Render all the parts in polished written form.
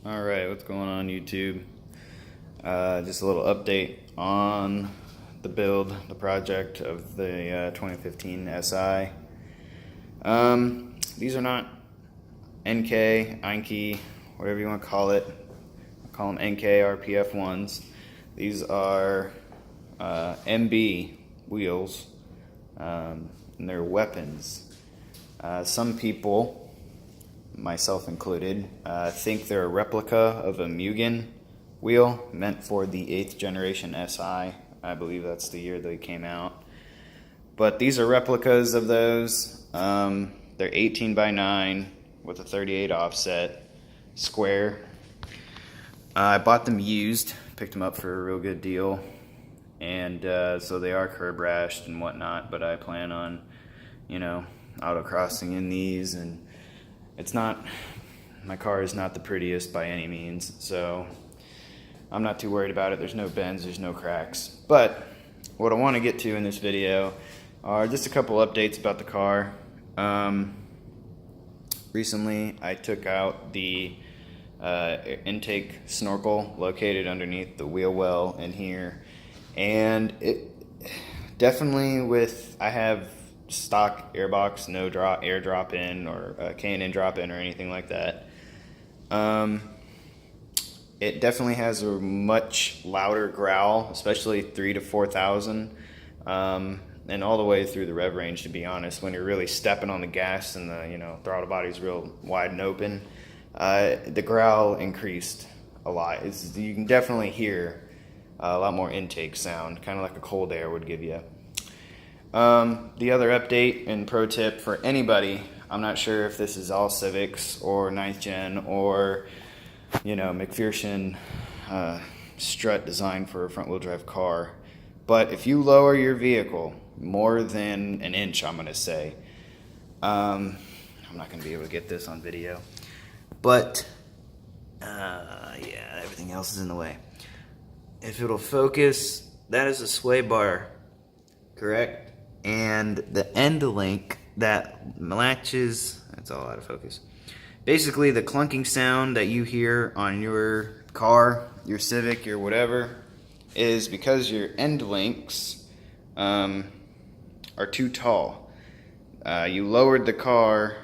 Alright, what's going on YouTube? Just a little update on the build, the project of the 2015 SI. These are not NK, Einke, whatever you want to call it. I call them NK RPF ones. These are MB wheels, and they're weapons. Some people, myself included, think they're a replica of a Mugen wheel meant for the 8th generation SI. I believe that's the year they came out. But these are replicas of those. They're 18 by 9 with a 38 offset, square. I bought them used, picked them up for a real good deal. And so they are curb rashed and whatnot, but I plan on, autocrossing in these, and it's not, my car is not the prettiest by any means, so I'm not too worried about it. There's no bends, there's no cracks. But what I want to get to in this video are just a couple updates about the car. Recently I took out the intake snorkel located underneath the wheel well in here, and it definitely I have stock airbox, no air drop in or K&N drop in or anything like that. It definitely has a much louder growl, especially 3 to 4,000, and all the way through the rev range, to be honest. When you're really stepping on the gas and the throttle body's real wide and open, the growl increased a lot. You can definitely hear a lot more intake sound, kind of like a cold air would give you. The other update and pro tip for anybody, I'm not sure if this is all Civics or 9th gen or McPherson strut design for a front wheel drive car, but if you lower your vehicle more than an inch, I'm gonna say, I'm not gonna be able to get this on video, but yeah, everything else is in the way. If it'll focus, that is a sway bar, correct? And the end link that latches, that's all out of focus. Basically, the clunking sound that you hear on your car, your Civic, your whatever, is because your end links are too tall. You lowered the car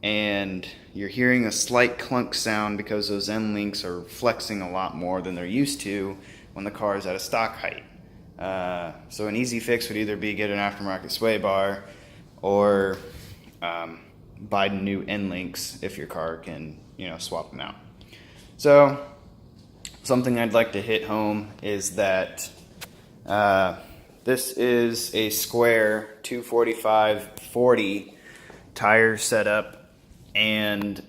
and you're hearing a slight clunk sound because those end links are flexing a lot more than they're used to when the car is at a stock height. So an easy fix would either be get an aftermarket sway bar or buy new end links if your car can, swap them out. So something I'd like to hit home is that this is a square 245/40 tire setup, and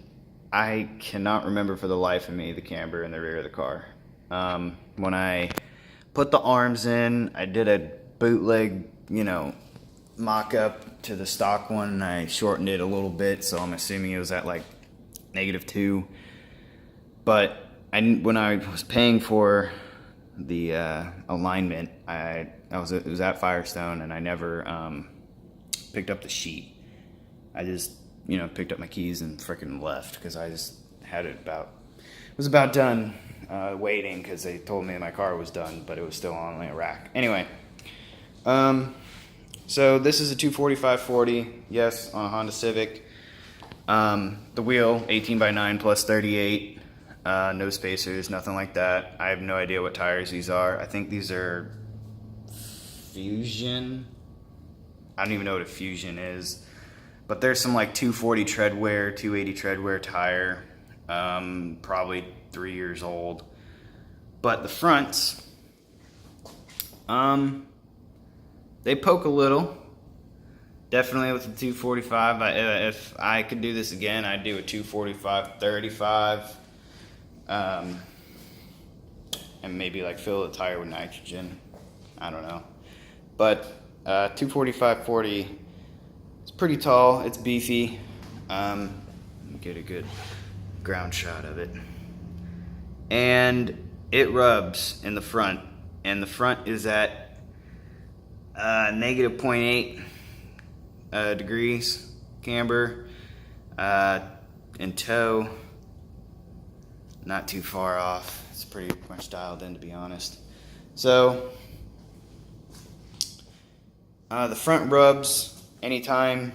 I cannot remember for the life of me the camber in the rear of the car. When I put the arms in, I did a bootleg, mock-up to the stock one, and I shortened it a little bit, so I'm assuming it was at like -2. But when I was paying for the alignment, it was at Firestone, and I never picked up the sheet. I just picked up my keys and frickin' left because I just had it was about done waiting, because they told me my car was done, but it was still on a rack. Anyway, so this is a 245/40, yes, on a Honda Civic. The wheel, 18 by 9 plus 38, no spacers, nothing like that. I have no idea what tires these are. I think these are Fusion. I don't even know what a Fusion is, but there's some like 240 treadwear, 280 treadwear tire, probably 3 years old. But the fronts, they poke a little. Definitely with the 245. If I could do this again, I'd do a 245/35, and maybe like fill the tire with nitrogen. I don't know, but 245/40. It's pretty tall. It's beefy. Get a good ground shot of it, and it rubs in the front, and the front is at -0.8 degrees camber, and toe not too far off. It's pretty much dialed in, to be honest. So the front rubs, anytime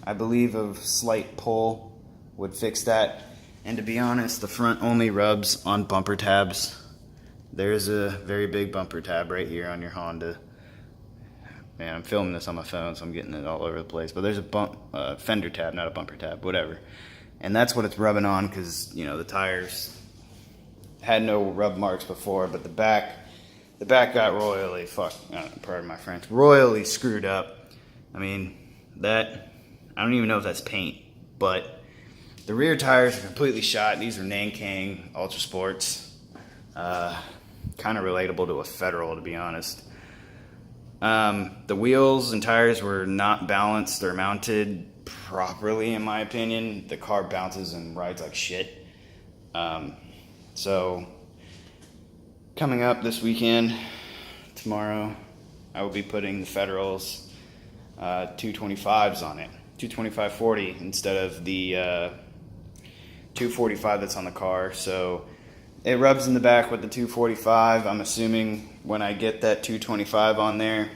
I believe a slight pull would fix that. And to be honest, the front only rubs on bumper tabs. There's a very big bumper tab right here on your Honda. Man, I'm filming this on my phone, so I'm getting it all over the place. But there's a fender tab, not a bumper tab, whatever. And that's what it's rubbing on, because, you know, the tires had no rub marks before, but the back got royally pardon my French, royally screwed up. I mean, I don't even know if that's paint, but the rear tires are completely shot. These are Nankang Ultra Sports. Kind of relatable to a Federal, to be honest. The wheels and tires were not balanced or mounted properly, in my opinion. The car bounces and rides like shit. So coming up this weekend, tomorrow, I will be putting the Federals 225s on it, 225/40 instead of the 245 that's on the car. So it rubs in the back with the 245. I'm assuming when I get that 225 on there,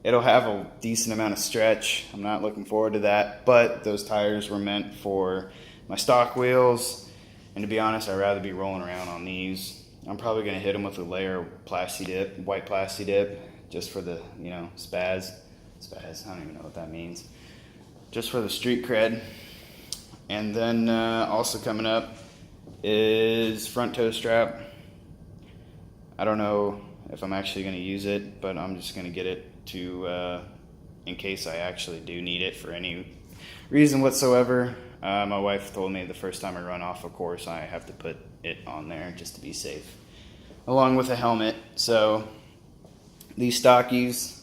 it'll have a decent amount of stretch. I'm not looking forward to that, but those tires were meant for my stock wheels, and to be honest, I'd rather be rolling around on these. I'm probably going to hit them with a layer of white Plasti Dip, just for the, you know, spaz, I don't even know what that means, just for the street cred. And then also coming up is front toe strap. I don't know if I'm actually going to use it, but I'm just going to get it to in case I actually do need it for any reason whatsoever. My wife told me the first time I run off a course, I have to put it on there just to be safe, along with a helmet. So these stockies,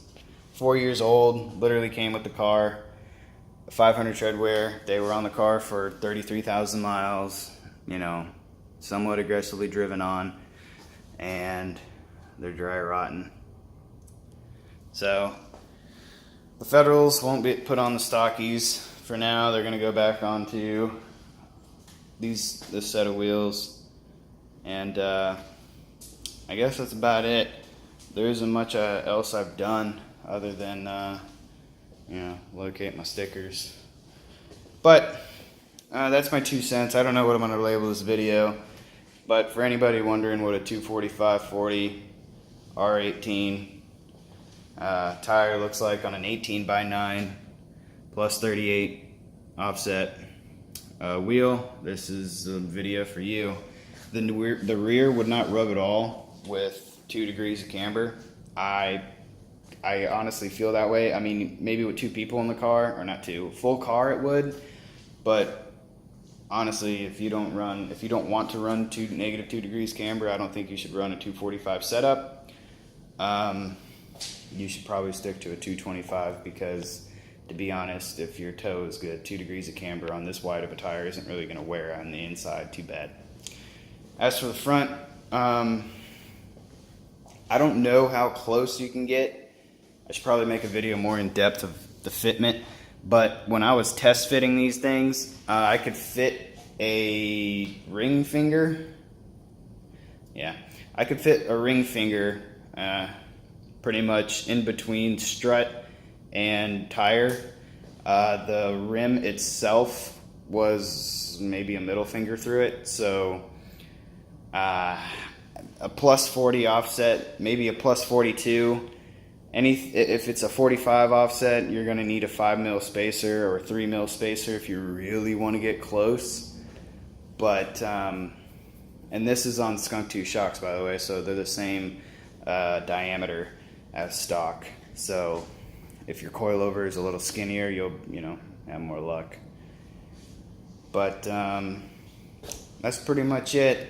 4 years old, literally came with the car, 500 tread wear. They were on the car for 33,000 miles, you know, somewhat aggressively driven on, and they're dry rotten. So the Federals won't be put on the stockies for now. They're going to go back onto this set of wheels, and I guess that's about it. There isn't much else I've done other than you know, locate my stickers. But that's my 2 cents. I don't know what I'm going to label this video, but for anybody wondering what a 245/40 R18 tire looks like on an 18x9 plus 38 offset wheel, this is a video for you. The rear would not rub at all with 2 degrees of camber. I honestly feel that way. I mean, maybe with 2 people in the car, or not 2, full car it would, but honestly, if you don't want to run negative 2 degrees camber, I don't think you should run a 245 setup. You should probably stick to a 225, because to be honest, if your toe is good, 2 degrees of camber on this wide of a tire isn't really going to wear on the inside too bad. As for the front, I don't know how close you can get. I should probably make a video more in depth of the fitment, but when I was test fitting these things, I could fit a ring finger. Yeah, I could fit a ring finger pretty much in between strut and tire. The rim itself was maybe a middle finger through it, so a plus 40 offset, maybe a plus 42. If it's a 45 offset, you're going to need a 5 mil spacer or a 3 mil spacer if you really want to get close. But and this is on skunk tooth shocks, by the way, so they're the same diameter as stock. So if your coilover is a little skinnier, you'll have more luck. But that's pretty much it.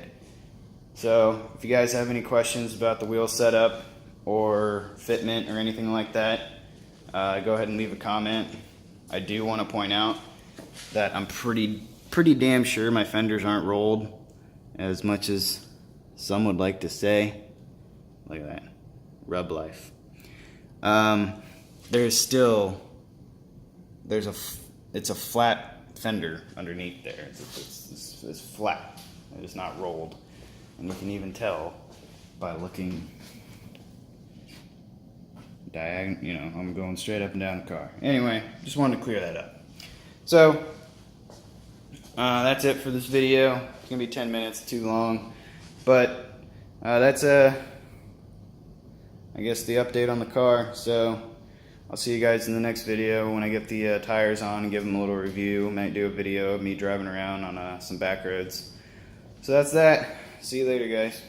So if you guys have any questions about the wheel setup or fitment or anything like that, go ahead and leave a comment. I do want to point out that I'm pretty damn sure my fenders aren't rolled as much as some would like to say. Look at that, rub life. It's a flat fender underneath there. It's flat. It's not rolled. And you can even tell by looking diagonal, you know, I'm going straight up and down the car. Anyway, just wanted to clear that up. So, that's it for this video. It's gonna be 10 minutes, too long. But, that's, I guess the update on the car. So, I'll see you guys in the next video when I get the tires on and give them a little review. Might do a video of me driving around on some back roads. So that's that. See you later, guys.